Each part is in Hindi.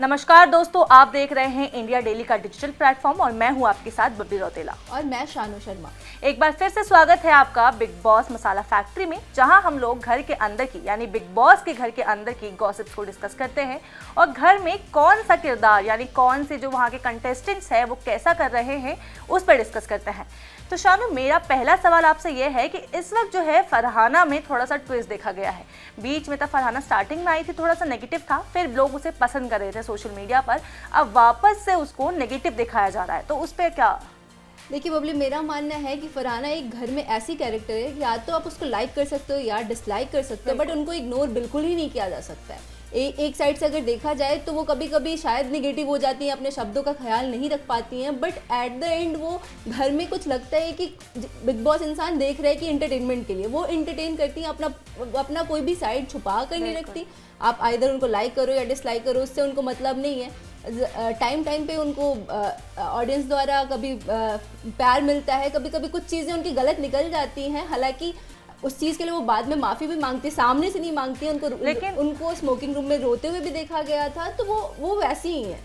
नमस्कार दोस्तों, आप देख रहे हैं इंडिया डेली का डिजिटल प्लेटफॉर्म और मैं हूं आपके साथ बबली रौतेला और मैं शानू शर्मा। एक बार फिर से स्वागत है आपका बिग बॉस मसाला फैक्ट्री में, जहां हम लोग घर के अंदर की यानी बिग बॉस के घर के अंदर की गॉसिप्स को डिस्कस करते हैं और घर में कौन सा किरदार यानी कौन से जो वहां के कंटेस्टेंट्स है वो कैसा कर रहे हैं उस पर डिस्कस करते हैं। तो शानू, मेरा पहला सवाल आपसे यह है कि इस वक्त जो है फरहाना में थोड़ा सा ट्विस्ट देखा गया है। बीच में तो फरहाना स्टार्टिंग में आई थी, थोड़ा सा नेगेटिव था, फिर लोग उसे पसंद कर रहे थे सोशल मीडिया पर, अब वापस से उसको नेगेटिव दिखाया जा रहा है, तो उस पर क्या? देखिए बबली, मेरा मानना है कि फरहाना एक घर में ऐसी कैरेक्टर है कि या तो आप उसको लाइक कर सकते हो या डिसलाइक कर सकते हो, बट उनको इग्नोर बिल्कुल ही नहीं किया जा सकता है। एक साइड से अगर देखा जाए तो वो कभी कभी शायद निगेटिव हो जाती हैं, अपने शब्दों का ख्याल नहीं रख पाती हैं, बट एट द एंड वो घर में कुछ लगता है कि बिग बॉस इंसान देख रहे हैं कि इंटरटेनमेंट के लिए वो इंटरटेन करती हैं, अपना कोई भी साइड छुपा कर नहीं रखती। आप आइदर उनको लाइक करो या डिसलाइक करो, उससे उनको मतलब नहीं है। टाइम पे उनको ऑडियंस द्वारा कभी प्यार मिलता है, कभी कभी कुछ चीज़ें उनकी गलत निकल जाती हैं, हालांकि उस चीज़ के लिए वो बाद में माफ़ी भी मांगती है, सामने से नहीं मांगती है उनको, लेकिन उनको स्मोकिंग रूम में रोते हुए भी देखा गया था, तो वो वैसी ही है।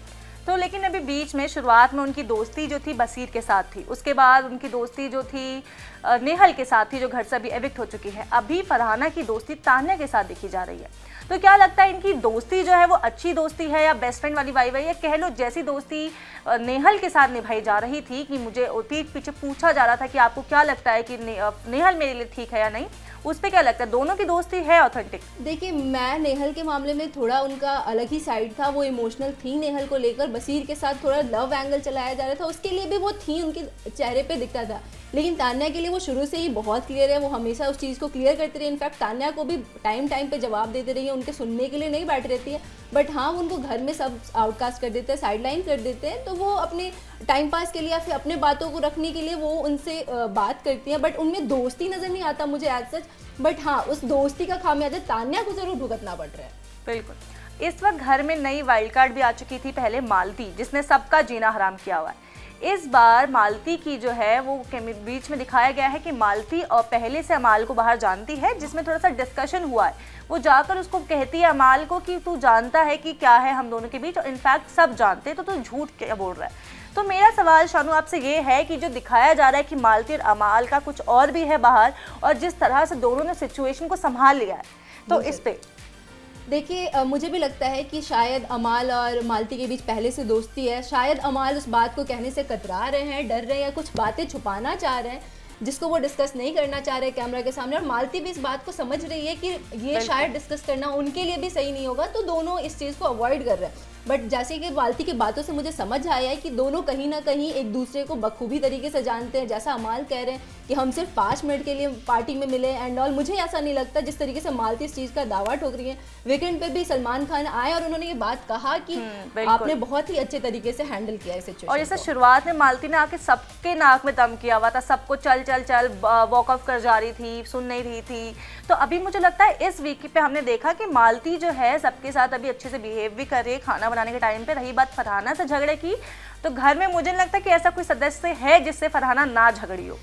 तो लेकिन अभी बीच में शुरुआत में उनकी दोस्ती जो थी बसीर के साथ थी, उसके बाद उनकी दोस्ती जो थी नेहल के साथ थी जो घर से अभी एविक्ट हो चुकी है, अभी फरहाना की दोस्ती तान्या के साथ देखी जा रही है। तो क्या लगता है इनकी दोस्ती जो है वो अच्छी दोस्ती है या बेस्ट फ्रेंड वाली वाइब है, या कह लो जैसी दोस्ती नेहल के साथ निभाई जा रही थी कि मुझे पीठ पीछे पूछा जा रहा था कि आपको क्या लगता है कि नेहल मेरे लिए ठीक है या नहीं, उस पर क्या लगता है दोनों की दोस्ती है ऑथेंटिक? देखिए, मैं नेहल के मामले में थोड़ा उनका अलग ही साइड था, वो इमोशनल थी नेहल को लेकर, बसीर के साथ थोड़ा लव एंगल चलाया जा रहा था, उसके लिए भी वो थी, उनके चेहरे पे दिखता था। लेकिन तान्या के लिए वो शुरू से ही बहुत क्लियर है, वो हमेशा उस चीज़ को क्लियर करती रही। इनफैक्ट तान्या को भी टाइम पे जवाब देते रही है, उनके सुनने के लिए नहीं बैठ रहती है, बट हाँ उनको घर में सब आउटकास्ट कर देते हैं, साइडलाइन कर देते हैं, तो वो अपने टाइम पास के लिए या फिर अपने बातों को रखने के लिए वो उनसे बात करती हैं, बट उनमें दोस्ती नज़र नहीं आता मुझे एज सच। बट हाँ, उस दोस्ती का खामियाजा तान्या को जरूर भुगतना पड़ रहा है। बिल्कुल। इस वक्त घर में नई वाइल्ड कार्ड भी आ चुकी थी, पहले मालती, जिसने सबका जीना हराम किया हुआ है। इस बार मालती की जो है वो बीच में दिखाया गया है कि मालती और पहले से अमाल को बाहर जानती है, जिसमें थोड़ा सा डिस्कशन हुआ है। वो जाकर उसको कहती है अमाल को कि तू जानता है कि क्या है हम दोनों के बीच, और इनफैक्ट सब जानते हैं, तो तू झूठ क्या बोल रहा है। तो मेरा सवाल शानू आपसे ये है कि जो दिखाया जा रहा है कि मालती और अमाल का कुछ और भी है बाहर, और जिस तरह से दोनों ने सिचुएशन को संभाल लिया है, तो इस पे देखिए, मुझे भी लगता है कि शायद अमाल और मालती के बीच पहले से दोस्ती है। शायद अमाल उस बात को कहने से कतरा रहे हैं, डर रहे हैं, या कुछ बातें छुपाना चाह रहे हैं जिसको वो डिस्कस नहीं करना चाह रहे कैमरा के सामने, और मालती भी इस बात को समझ रही है कि ये शायद डिस्कस करना उनके लिए भी सही नहीं होगा, तो दोनों इस चीज़ को अवॉइड कर रहे हैं। बट जैसे कि मालती की बातों से मुझे समझ आया है कि दोनों कहीं ना कहीं एक दूसरे को बखूबी तरीके से जानते हैं। जैसा अमाल कह रहे हैं कि हम सिर्फ 5 मिनट के लिए पार्टी में मिले एंड ऑल, मुझे ऐसा नहीं लगता। जिस तरीके से मालती इस चीज़ का दावा ठोक रही है, वीकेंड पे भी सलमान खान आए और उन्होंने ये बात कहा कि आपने बहुत ही अच्छे तरीके से हैंडल किया है सिचुएशन। और जैसे शुरुआत में मालती ने आके सबके नाक में दम किया हुआ था, सबको चल चल चल वॉक ऑफ कर जा रही थी, सुन नहीं रही थी, तो अभी मुझे लगता है इस वीक पे हमने देखा कि मालती जो है सबके साथ अभी अच्छे से बिहेव भी कर रही है। खाना बनाने के टाइम पे रही बात फरहाना से झगड़े की, तो घर में मुझे नहीं लगता कि ऐसा कोई सदस्य है जिससे फरहाना ना झगड़ी हो।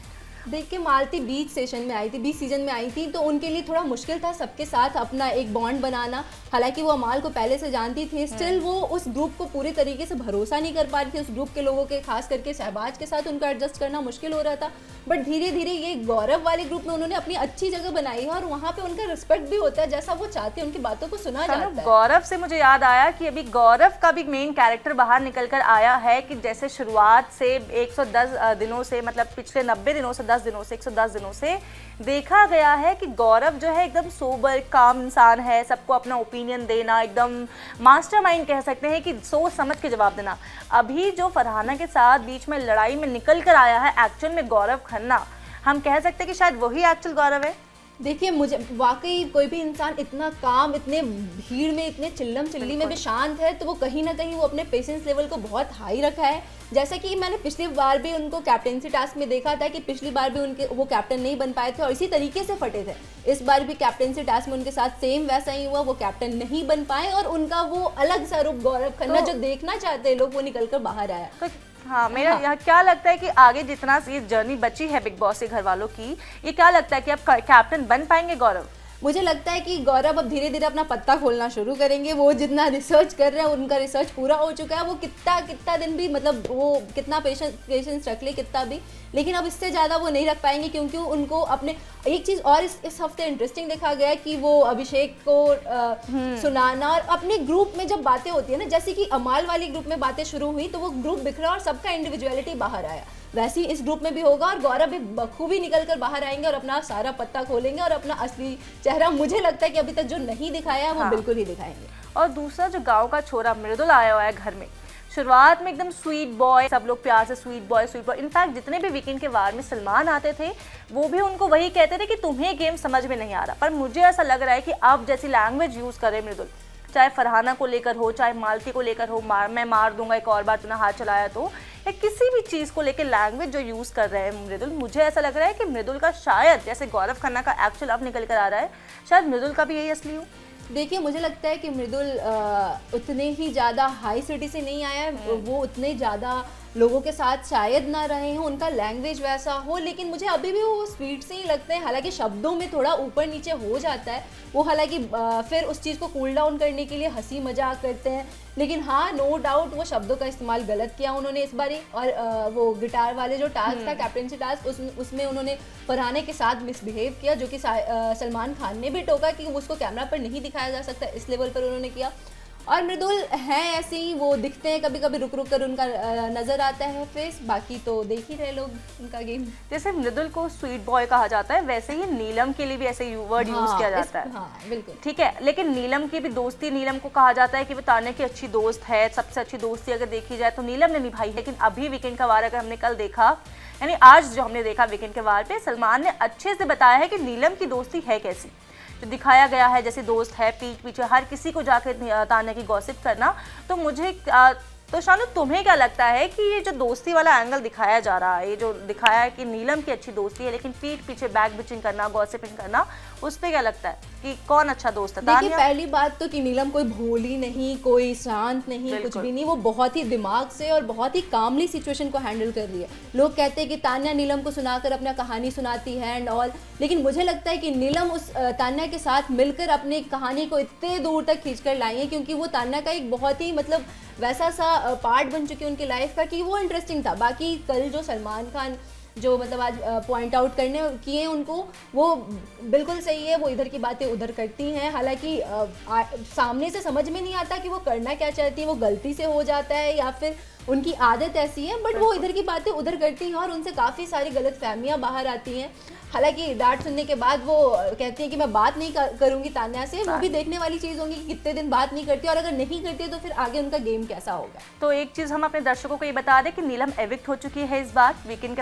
देखिए, मालती बीच सीजन में आई थी, तो उनके लिए थोड़ा मुश्किल था सबके साथ अपना एक बॉन्ड बनाना। हालांकि वो अमाल को पहले से जानती थी, स्टिल वो उस ग्रुप को पूरे तरीके से भरोसा नहीं कर पा रही थी। उस ग्रुप के लोगों के, खास करके शहबाज के साथ उनका एडजस्ट करना मुश्किल हो रहा था। बट धीरे धीरे ये गौरव वाले ग्रुप में उन्होंने अपनी अच्छी जगह बनाई है और वहाँ पे उनका रिस्पेक्ट भी होता है, जैसा वो चाहते हैं उनकी बातों को सुना जाता है। गौरव से मुझे याद आया कि अभी गौरव का भी मेन कैरेक्टर बाहर निकल कर आया है कि जैसे शुरुआत से 110 दिनों से, मतलब पिछले 90 दिनों से 10 दिनों से 110 दिनों से देखा गया है कि गौरव जो है एकदम सोबर काम इंसान है, सबको अपना ओपिनियन देना, एकदम मास्टरमाइंड कह सकते हैं कि सोच समझ के जवाब देना। अभी जो फरहाना के साथ बीच में लड़ाई में निकल कर आया है एक्चुअल में गौरव खन्ना, हम कह सकते हैं कि शायद वही एक्चुअल गौरव है। देखिए, मुझे वाकई कोई भी इंसान इतना काम, इतने भीड़ में, इतने चिल्लम चिल्ली में भी शांत है, तो वो कहीं ना कहीं वो अपने पेशेंस लेवल को बहुत हाई रखा है। जैसा कि मैंने पिछली बार भी उनको कैप्टेंसी टास्क में देखा था कि पिछली बार भी उनके वो कैप्टन नहीं बन पाए थे और इसी तरीके से फटे थे। इस बार भी कैप्टेंसी टास्क में उनके साथ सेम वैसा ही हुआ, वो कैप्टन नहीं बन पाए और उनका वो अलग सा रूप गौरव खन्ना जो देखना चाहते हैं लोग, वो निकल कर बाहर आया। हाँ, मेरा यहाँ क्या लगता है कि आगे जितना ये जर्नी बची है बिग बॉस के घर वालों की, ये क्या लगता है कि अब कैप्टन बन पाएंगे गौरव? मुझे लगता है कि गौरव अब धीरे धीरे अपना पत्ता खोलना शुरू करेंगे। वो जितना रिसर्च कर रहे हैं उनका रिसर्च पूरा हो चुका है। वो कितना दिन भी मतलब वो कितना पेशेंस रख ले कितना भी, लेकिन अब इससे ज़्यादा वो नहीं रख पाएंगे, क्योंकि उनको अपने एक चीज़ और इस हफ्ते इंटरेस्टिंग देखा गया है कि वो अभिषेक को सुनाना और अपने ग्रुप में जब बातें होती है ना, जैसे कि अमाल वाली ग्रुप में बातें शुरू हुई तो वो ग्रुप बिखरा और सबका इंडिविजुअलिटी बाहर आया, वैसे ही इस ग्रुप में भी होगा और गौरव भी बखूबी निकल कर बाहर आएंगे और अपना सारा पत्ता खोलेंगे और अपना असली चेहरा मुझे लगता है कि अभी तक जो नहीं दिखाया वो बिल्कुल ही दिखाएंगे। और दूसरा जो गांव का छोरा मृदुल आया हुआ है घर में, शुरुआत में एकदम स्वीट बॉय, सब लोग प्यार से स्वीट बॉय। इनफैक्ट जितने भी वीकेंड के वार में सलमान आते थे वो भी उनको वही कहते थे कि तुम्हें गेम समझ में नहीं आ रहा। पर मुझे ऐसा लग रहा है कि अब जैसी लैंग्वेज यूज़ करे मृदुल, चाहे फरहाना को लेकर हो, चाहे मालती को लेकर हो, मैं मार दूंगा एक और बार तूने हाथ चलाया तो, या किसी भी चीज़ को लेकर लैंग्वेज जो यूज़ कर रहे हैं मृदुल, मुझे ऐसा लग रहा है कि मृदुल का शायद जैसे गौरव खन्ना का एक्चुअल अब निकल कर आ रहा है, शायद मृदुल का भी यही असली हो। देखिए मुझे लगता है कि मृदुल उतने ही ज़्यादा हाई सिटी से नहीं आया है, वो उतने ज़्यादा लोगों के साथ शायद ना रहे हों, उनका लैंग्वेज वैसा हो, लेकिन मुझे अभी भी वो स्वीट से ही लगते हैं। हालांकि शब्दों में थोड़ा ऊपर नीचे हो जाता है वो, हालांकि फिर उस चीज़ को कूल डाउन करने के लिए हंसी मजाक करते हैं, लेकिन हाँ नो डाउट वो शब्दों का इस्तेमाल गलत किया उन्होंने इस बारी। और वो गिटार वाले जो टास्क था कैप्टनसी टास्क, उसमें उन्होंने फरहाने के साथ मिसबिहेव किया, जो कि सलमान खान ने भी टोका कि उसको कैमरा पर नहीं दिखाया जा सकता, इस लेवल पर उन्होंने किया। और मृदुल हैं ऐसे ही, वो दिखते हैं कभी कभी रुक रुक कर उनका नज़र आता है फेस, बाकी तो देख ही रहे लोग उनका गेम। जैसे मृदुल को स्वीट बॉय कहा जाता है वैसे ही नीलम के लिए भी ऐसे वर्ड यूज किया जाता है। हाँ बिल्कुल ठीक है, लेकिन नीलम की भी दोस्ती, नीलम को कहा जाता है कि वो तान्या की अच्छी दोस्त है, सबसे अच्छी दोस्ती अगर देखी जाए तो नीलम ने निभाई है। लेकिन अभी वीकेंड का वार अगर हमने कल देखा, यानी आज जो हमने देखा वीकेंड के वार पे, सलमान ने अच्छे से बताया है कि नीलम की दोस्ती है कैसी, जो दिखाया गया है जैसे दोस्त है, पीठ पीछे हर किसी को जाके तान्या की गॉसिप करना। तो मुझे तो शानू तुम्हें क्या लगता है कि ये जो दोस्ती वाला एंगल दिखाया जा रहा है, ये जो दिखाया है कि नीलम की अच्छी दोस्ती है लेकिन पीठ पीछे बैक बिचिंग करना, गॉसिपिंग करना, उस पे क्या लगता है कि कौन अच्छा दोस्त है? देखिए पहली बात तो कि नीलम कोई भोली नहीं, कोई शांत नहीं, कुछ भी नहीं, वो बहुत ही दिमाग से और बहुत ही कामली सिचुएशन को हैंडल कर रही है। लोग कहते हैं कि तान्या नीलम को सुनाकर अपना कहानी सुनाती है एंड ऑल, लेकिन मुझे लगता है कि नीलम उस तान्या के साथ मिलकर अपनी कहानी को इतने दूर तक खींचकर लाई है, क्योंकि वो तान्या का एक बहुत ही मतलब वैसा सा पार्ट बन चुकी है उनकी लाइफ का कि वो इंटरेस्टिंग था। बाकी कल जो सलमान खान जो मतलब आज पॉइंट आउट करने किए उनको, वो बिल्कुल सही है, वो इधर की बातें उधर करती हैं। हालांकि सामने से समझ में नहीं आता कि वो करना क्या चाहती है, वो गलती से हो जाता है या फिर उनकी आदत ऐसी है, बट वो इधर की बातें उधर करती हैं और उनसे काफ़ी सारी गलत फहमियाँ बाहर आती हैं। हालांकि डांट सुनने के बाद वो कहती है कि मैं बात नहीं करूंगी तान्या से, वो भी देखने वाली चीज़ होगी कि कितने दिन बात नहीं करती, और अगर नहीं करती है तो फिर आगे उनका गेम कैसा होगा। तो एक चीज़ हम अपने दर्शकों को ये बता दें कि नीलम एविक्ट हो चुकी है इस बार वीकेंड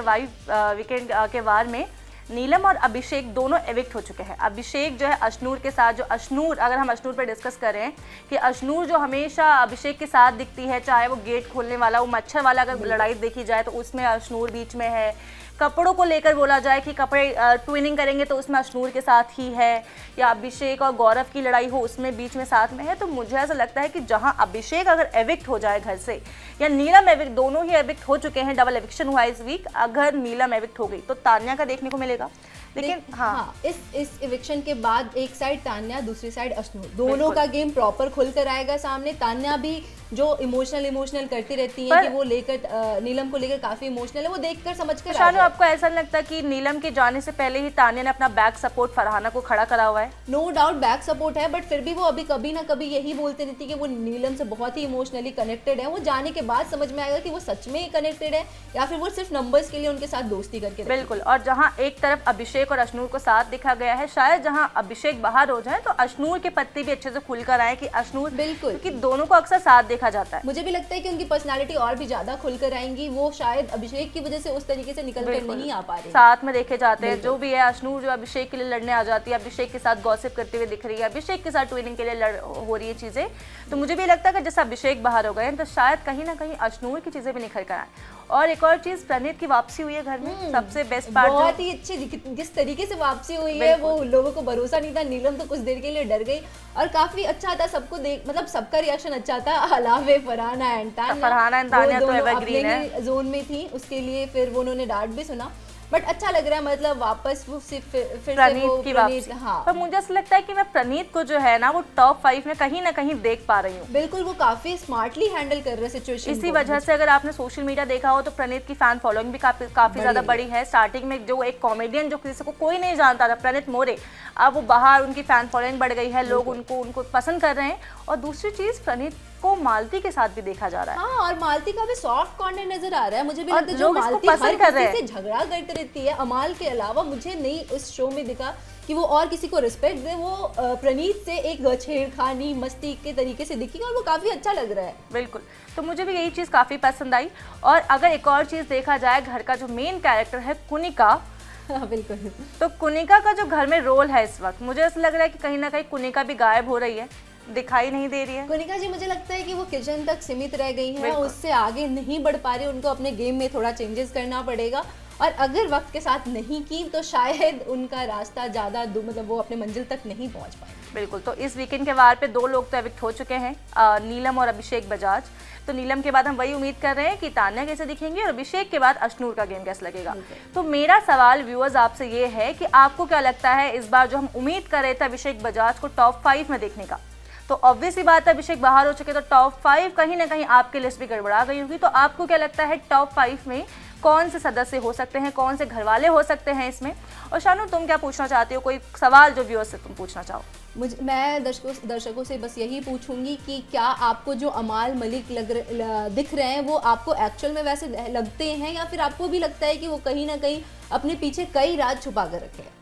के वार में। नीलम और अभिषेक दोनों एविक्ट हो चुके हैं। अभिषेक जो है अशनूर के साथ, जो अशनूर, अगर हम अशनूर पर डिस्कस करें कि अशनूर जो हमेशा अभिषेक के साथ दिखती है, चाहे वो गेट खोलने वाला, वो मच्छर वाला अगर लड़ाई देखी जाए तो उसमें अशनूर बीच में है। कपड़ों को लेकर बोला जाए कि कपड़े ट्विनिंग करेंगे तो उसमें अशनूर के साथ ही है, या अभिषेक और गौरव की लड़ाई हो उसमें बीच में साथ में है। तो मुझे ऐसा लगता है कि जहां अभिषेक अगर एविक्ट हो जाए घर से, या नीलम एविक्ट, दोनों ही एविक्ट हो चुके हैं, डबल एविक्शन हुआ इस वीक, अगर नीलम एविक्ट हो गई तो तान्या का देखने को मिलेगा। लेकिन हाँ इस इविक्शन के बाद एक साइड तान्या, दूसरी साइड अशनूर, दोनों का गेम प्रॉपर खुल कर आएगा सामने। तान्या भी जो इमोशनल करती रहती है कि वो लेकर नीलम को लेकर काफी इमोशनल है, वो देखकर समझकर। शानू आपको ऐसा नहीं लगता कि नीलम के जाने से पहले ही तान्या ने अपना बैक सपोर्ट फरहाना को खड़ा करा हुआ है? नो डाउट बैक सपोर्ट है, बट फिर भी वो अभी कभी ना कभी यही बोलते रहती है कि वो नीलम से बहुत ही इमोशनली कनेक्टेड है। वो जाने के बाद समझ में आएगा कि वो सच में कनेक्टेड है या फिर वो सिर्फ नंबर्स के लिए उनके साथ दोस्ती करके। बिल्कुल, और जहाँ एक तरफ अभिषेक और अशनूर को साथ दिखा गया है, शायद जहाँ अभिषेक बाहर हो जाए तो अशनूर के पत्ते भी अच्छे से खुलकर आए कि अशनूर, बिल्कुल, क्योंकि दोनों को अक्सर साथ देखा जाता है। मुझे भी लगता है कि उनकी पर्सनालिटी और भी ज्यादा खुलकर आएंगी, वो शायद अभिषेक की वजह से उस तरीके से निकल कर नहीं आ पा रही, साथ में देखे जाते हैं। जो भी है, अशनूर जो अभिषेक के लिए लड़ने आ जाती है, अभिषेक के साथ गॉसिप करते हुए दिख रही है, अभिषेक के साथ ट्विनिंग के लिए हो रही है चीजें। तो मुझे भी लगता है कि जैसे अभिषेक बाहर हो गए तो शायद कहीं ना कहीं अशनूर की चीजें भी निखर कर आए। और एक और चीज, प्रणीत की वापसी हुई है घर में, सबसे बेस्ट पार्ट, बहुत ही अच्छी जिस तरीके से वापसी हुई है, वो लोगों को भरोसा नहीं था। नीलम तो कुछ देर के लिए डर गई और काफी अच्छा था, सबको देख मतलब सबका रिएक्शन अच्छा था, अलावे फरहाना एंड तान्या तो एवरग्रीन है, जोन में थी, उसके लिए फिर वो उन्होंने डांट भी सुना। बट अच्छा लग रहा है, मतलब वापस वो फिर से प्रणीत वो की वापसी। हाँ पर मुझे ऐसा लगता है कि मैं प्रणीत को जो है ना वो टॉप 5 में कहीं ना कहीं देख पा रही हूँ। बिल्कुल, वो काफी स्मार्टली हैंडल कर रहे हैं सिचुएशन इसी वजह से अगर आपने सोशल मीडिया देखा हो तो प्रणीत की फैन फॉलोइंग भी काफी ज्यादा बड़ी है। स्टार्टिंग में जो एक कॉमेडियन जो किसी को कोई नहीं जानता था, प्रणीत मोरे, अब वो बाहर उनकी फैन फॉलोइंग बढ़ गई है, लोग उनको पसंद कर रहे हैं। और दूसरी चीज, प्रणीत को मालती के साथ भी देखा जा रहा है। हाँ, और मालती का भी सॉफ्ट कॉर्नर नजर आ रहा है। मुझे भी और लगता है जो लोग इसको मालती पसंद हर कर रहे किसी हैं। से झगड़ा करती रहती है, अमाल के अलावा मुझे नहीं उस शो में दिखा कि वो और किसी को रिस्पेक्ट दे। वो प्रणीत से एक छेड़खानी मस्ती के तरीके से दिखी और वो काफी अच्छा लग रहा है। बिल्कुल, तो मुझे भी यही चीज़ काफ़ी पसंद आई। और अगर एक और चीज़ देखा जाए, घर का जो मेन कैरेक्टर है कुनिका, हाँ, बिल्कुल। तो कुनिका का जो घर में रोल है इस वक्त, मुझे ऐसा लग रहा है कि कहीं ना कहीं कुनिका भी गायब हो रही है, दिखाई नहीं दे रही है। कुनिका जी, मुझे लगता है कि वो किचन तक सीमित रह गई है, बिल्कुल। उससे आगे नहीं बढ़ पा रही। उनको अपने गेम में थोड़ा चेंजेस करना पड़ेगा, और अगर वक्त के साथ नहीं की तो शायद उनका रास्ता ज़्यादा मतलब वो अपने मंजिल तक नहीं पहुंच पाए। बिल्कुल, तो इस वीकेंड के वार पे 2 लोग तो एविक्ट हो चुके हैं, नीलम और अभिषेक बजाज। तो नीलम के बाद हम वही उम्मीद कर रहे हैं कि तान्या कैसे दिखेंगी, और अभिषेक के बाद अश्नूर का गेम कैसे लगेगा। तो मेरा सवाल व्यूअर्स आपसे ये है कि आपको क्या लगता है, इस बार जो हम उम्मीद कर रहे थे अभिषेक बजाज को टॉप 5 में देखने का, तो ऑब्वियस ही बात है अभिषेक बाहर हो चुके, तो टॉप 5 कहीं ना कहीं आपकी लिस्ट भी गड़बड़ा गई होगी। तो आपको क्या लगता है टॉप 5 में कौन से सदस्य हो सकते हैं, कौन से घरवाले हो सकते हैं इसमें? और शानू, तुम क्या पूछना चाहती हो, कोई सवाल जो व्यूअर्स से तुम पूछना चाहो? मैं दर्शकों से बस यही पूछूंगी कि क्या आपको जो अमाल मलिक दिख रहे हैं वो आपको एक्चुअल में वैसे लगते हैं, या फिर आपको भी लगता है कि वो कहीं ना कहीं अपने पीछे कई राज छुपा कर रखे हैं?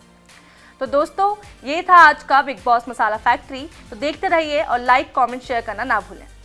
तो दोस्तों, ये था आज का बिग बॉस मसाला फैक्ट्री। तो देखते रहिए और लाइक, कमेंट, शेयर करना ना भूलें।